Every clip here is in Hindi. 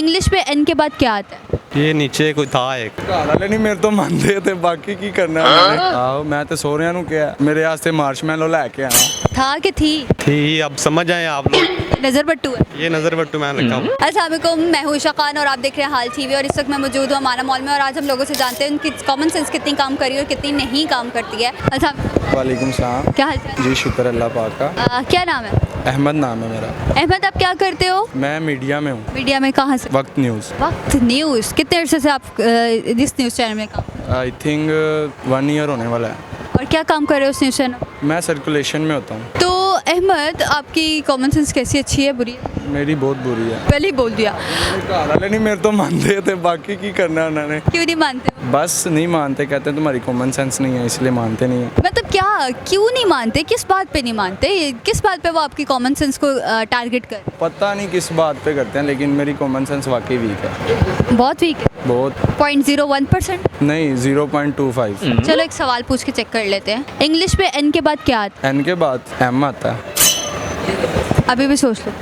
इंग्लिश में एन के बाद क्या आता है? ये नीचे कोई था एक हाले नहीं मेरे तो मानते थे बाकी की करना है आओ मैं तो सोहरिया नु क्या मेरे वास्ते मार्शमैलो लेके आया था कि थी। अब समझ आए आप लोग, नजर बट्टू है। ये नजर बट्टू मैंने रखा हूँ। अस्सलाम वालेकुम, मैं हूं इशा खान और आप देख रहे हैं हाल टीवी। और इस वक्त मैं मौजूद हूँ हमारा मॉल में और आज हम लोगों से जानते हैं उनकी कॉमन सेंस कितनी काम करी है और कितनी नहीं काम करती है। वालेकुम सलाम। क्या हाल चाल? जी शुक्र अल्लाह पाक का। क्या नाम है? अहमद नाम है मेरा। अहमद, आप क्या करते हो? मैं मीडिया में हूँ। मीडिया में कहाँ से? वक्त न्यूज़। वक्त न्यूज़। कितने अरसे से आप इस न्यूज़ चैनल में काम? आई थिंक 1 ईयर होने वाला है। और क्या काम कर रहे हो उस न्यूज़ चैनल? मैं सर्कुलेशन में होता हूँ। तो अहमद, आपकी कॉमन सेंस कैसी, अच्छी है बुरी है? मेरी बहुत बुरी है। पहले ही बोल दिया। हाले नहीं मेरे तो मानते थे बाकी की करना उन्होंने। क्यों नहीं मानते हो? बस नहीं मानते, कहते हैं तुम्हारी कॉमन सेंस नहीं है इसलिए मानते नहीं है। मतलब क्या, क्यों नहीं मानते? किस बात पे नहीं मानते? किस बात पे वो आपकी कॉमन सेंस को टारगेट कर? पता नहीं किस बात पे करते हैं लेकिन मेरी कॉमन सेंस वाकई वीक है। बहुत वीक है। बहुत 0.01%? नहीं 0.25। चलो एक सवाल पूछ के चेक कर लेते हैं। इंग्लिश में एन के बाद क्या आता एन के बाद एम आता है। है? अभी भी सोच लो।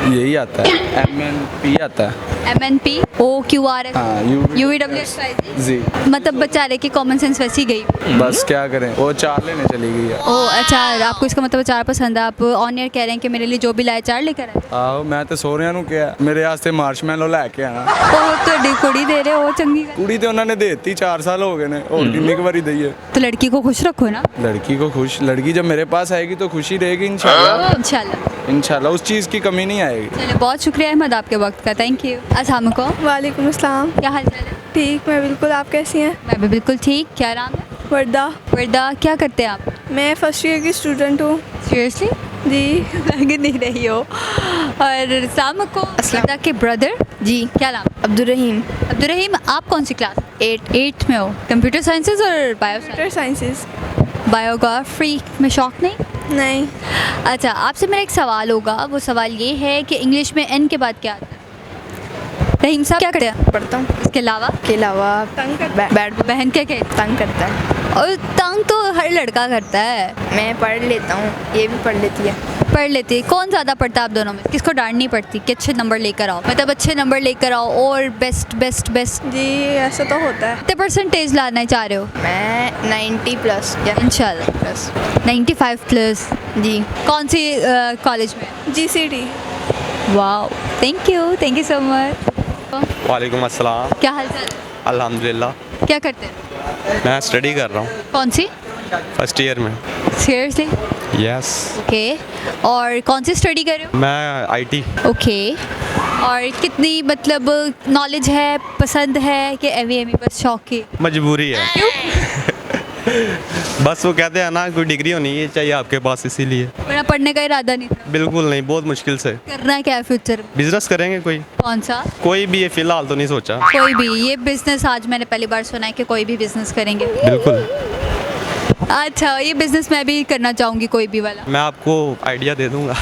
यही आता है। MNP आता है। MNP OQRS हाँ UVWX जी। मतलब बेचारे की कॉमन सेंस वैसी गई। बस क्या करें, वो 4 लेने चली गई है। ओ अच्छा, आपको इसका मतलब अचार पसंद है। आप ऑन एयर कह रहे हैं कि मेरे लिए जो भी लाए चार लेकर आए। आओ मैं तो सोहरिया नु क्या मेरे वास्ते मार्शमैलो लेके आना। ਉਹ ਤੁਹਾਡੀ ਕੁੜੀ ਦੇ ਰਹੇ ਹੋ ਚੰਗੀ ਗੱਲ। कुड़ी तो उन्होंने दे दी 4 साल हो गए ने और कितनी बारी दी है। तो लड़की को खुश रखो ना। लड़की को खुश, लड़की जब मेरे पास आएगी तो खुशी रहेगी इंशाल्लाह। इंशाल्लाह इंशाल्लाह उस चीज़ की कमी नहीं आएगी। चलो, बहुत शुक्रिया अहमद आपके वक्त का। Thank you. अस्सलाम वालेकुम। वालेकुम अस्सलाम। क्या हाल चाल है? ठीक, मैं बिल्कुल। आप कैसी हैं? मैं भी बिल्कुल ठीक। क्या नाम है? वर्दा। वर्दा, क्या करते हैं आप? मैं फर्स्ट ईयर की स्टूडेंट हूँ। सीरियसली? जी। लग नहीं रही हो। और अस्सलाम को वर्दा के ब्रदर जी। क्या नाम? अब्दुल रहीम। अब्दुल रहीम, आप कौन सी क्लास? 8 में हो। कंप्यूटर साइंसेज और बायो कंप्यूटर साइंसेस। बायोग्राफी में शौक नहीं? नहीं। अच्छा, आपसे मेरा एक सवाल होगा। वो सवाल ये है कि इंग्लिश में एन के बाद क्या आता है? रहीम साहब क्या करते हैं? पढ़ता हूँ। इसके अलावा के अलावा बैट बहन क्या कहती तंग करता है। है? और तंग तो हर लड़का करता है। मैं पढ़ लेता हूँ, ये भी पढ़ लेती है। पढ़ लेती है। कौन ज़्यादा पढ़ता है आप दोनों में? किसको डांट नहीं पड़ती कि अच्छे नंबर लेकर आओ? मतलब अच्छे नंबर लेकर आओ और बेस्ट बेस्ट बेस्ट। जी, ऐसा तो होता है। कितने परसेंटेज लाना चाह रहे हो? मैं 90 प्लस या इंशाल्लाह प्लस। 95 प्लस। जी। कौन सी कॉलेज में? GCT। Wow, thank you so much. वालेकुम अस्सलाम। क्या हाल चाल है? अल्हम्दुलिल्लाह। क्या करते हैं? मैं स्टडी कर रहा हूँ कौन सी? फर्स्ट ईयर में। सीरियसली? यस। ओके। और कौन सी स्टडी कर रहे हो? मैं IT। ओके। और कितनी मतलब नॉलेज है, पसंद है कि एवी बस शौक की? मजबूरी है। बस वो कहते हैं ना कोई डिग्री होनी है चाहिए आपके पास, इसीलिए। मेरा पढ़ने का इरादा नहीं था। बिल्कुल नहीं, बहुत मुश्किल से। करना क्या है फ्यूचर में? बिजनेस करेंगे कोई कौन सा? कोई भी, ये फिलहाल तो नहीं सोचा। कोई भी? ये बिजनेस आज मैंने पहली बार सुना है कि कोई भी बिजनेस करेंगे। बिल्कुल। अच्छा, ये बिजनेस मैं भी करना चाहूँगी, कोई भी वाला। मैं आपको आइडिया दे दूंगा।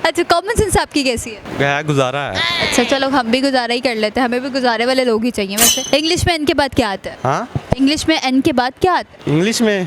अच्छा, कॉमन सेंस आपकी कैसी है? गुजारा है। अच्छा चलो, हम भी गुजारा ही कर लेते हैं। हमें भी गुजारे वाले लोग ही चाहिए। वैसे इंग्लिश में एन के बाद क्या आता है? हाँ, इंग्लिश में एन के बाद क्या आता इंग्लिश में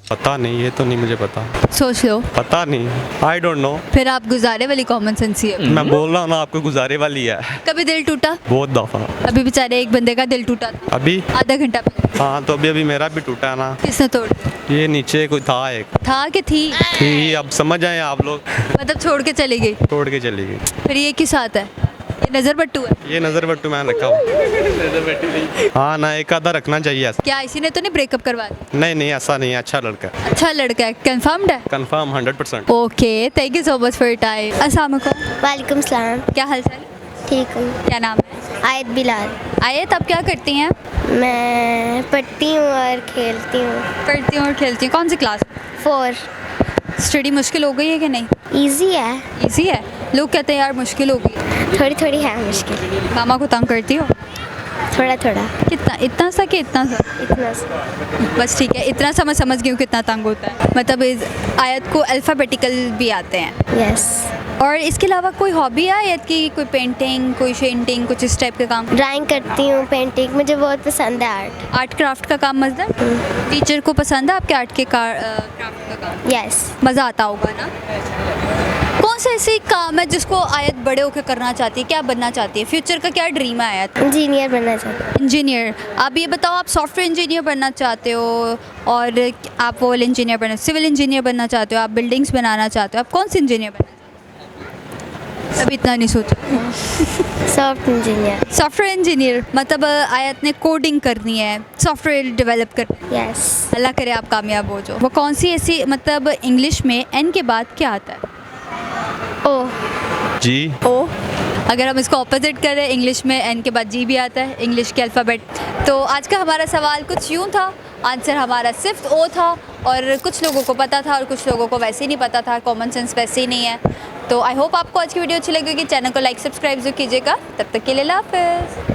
पता नहीं, ये तो नहीं मुझे पता। है? सोच लो। पता नहीं, आई डोंट नो। फिर आप गुजारे वाली कॉमन सेंस ही है। मैं बोल रहा हूँ ना आपको, गुजारे वाली है। कभी दिल टूटा? बहुत दफा। अभी बेचारे एक बंदे का दिल टूटा था अभी आधा घंटा पहले। हाँ, तो अभी मेरा भी टूटा है ना। किसने तोड़ दिया? ये नीचे कोई था एक था कि थी? अब समझ आए आप लोग। मतलब छोड़ के चली गई? तोड़ के चली गई। फिर ये किस आता है? ये नजर बट्टू है? ये नजर बट्टू मैंने रखा हूँ। हाँ ना, एक आधा रखना चाहिए ऐसा। क्या इसी ने तो नहीं ब्रेकअप करवा दिया? नहीं नहीं, ऐसा नहीं है, अच्छा लड़का है। अच्छा लड़का है, कंफर्म्ड है? Confirm 100%। Okay, thank you so much for your time. अस्सलाम वालेकुम। वालेकुम सलाम। क्या हाल चाल? ठीक हूँ। क्या नाम है? आयत बिलाल। आयत, आप क्या करती हैं? मैं पढ़ती हूँ और खेलती हूँ। पढ़ती हूँ और खेलती हूँ। कौन सी क्लास? 4। स्टडी मुश्किल हो गई है कि नहीं? इजी है। इजी है? लोग कहते हैं यार मुश्किल हो गई। थोड़ी थोड़ी है मुश्किल। मामा को तंग करती हो? थोड़ा थोड़ा। कितना? इतना सा कि इतना सा? इतना सा। बस ठीक है, इतना सा मैं समझ गई हूँ कितना तंग होता है। मतलब इस आयत को अल्फ़ाबेटिकल भी आते हैं। यस। और इसके अलावा कोई हॉबी है आयत की? कोई पेंटिंग, कोई शेंटिंग, कुछ इस टाइप के काम? ड्राइंग करती हूँ, पेंटिंग, मुझे बहुत पसंद है आर्ट। आर्ट क्राफ्ट का काम मज़ा? टीचर को पसंद है आपके आर्ट के क्राफ्ट का काम? यस। मज़ा आता होगा ना? कौन सा ऐसी काम है जिसको आयत बड़े होकर करना चाहती है, क्या बनना चाहती है, फ्यूचर का क्या ड्रीम है आयत? इंजीनियर बनना चाहती हूँ। इंजीनियर। आप ये बताओ, आप सॉफ्टवेयर इंजीनियर बनना चाहते हो और आप वो इंजीनियर बनना, सिविल इंजीनियर बनना चाहते हो, आप बिल्डिंग्स बनाना चाहते हो, आप कौन से इंजीनियर बनना चाहते हो? अभी इतना नहीं सोचा। Soft engineer. सॉफ्टवेयर इंजीनियर मतलब आयत ने कोडिंग करनी है, सॉफ्टवेयर डेवलप करनी है। यस। अल्लाह करे आप कामयाब हो जाओ। वो कौन सी ऐसी, मतलब इंग्लिश में एन के बाद क्या आता है? ओ। जी। ओ। अगर हम इसको ऑपोजिट करें, इंग्लिश में एन के बाद जी भी आता है, इंग्लिश के अल्फ़ाबेट। तो आज का हमारा सवाल कुछ यूँ था, आंसर हमारा सिर्फ ओ था, और कुछ लोगों को पता था और कुछ लोगों को वैसे ही नहीं पता था, कॉमन सेंस वैसे ही नहीं है। तो आई होप आपको आज की वीडियो अच्छी लगी होगी। चैनल को लाइक सब्सक्राइब जरूर कीजिएगा। तब तक के लिए अल्लाह हाफ़िज़।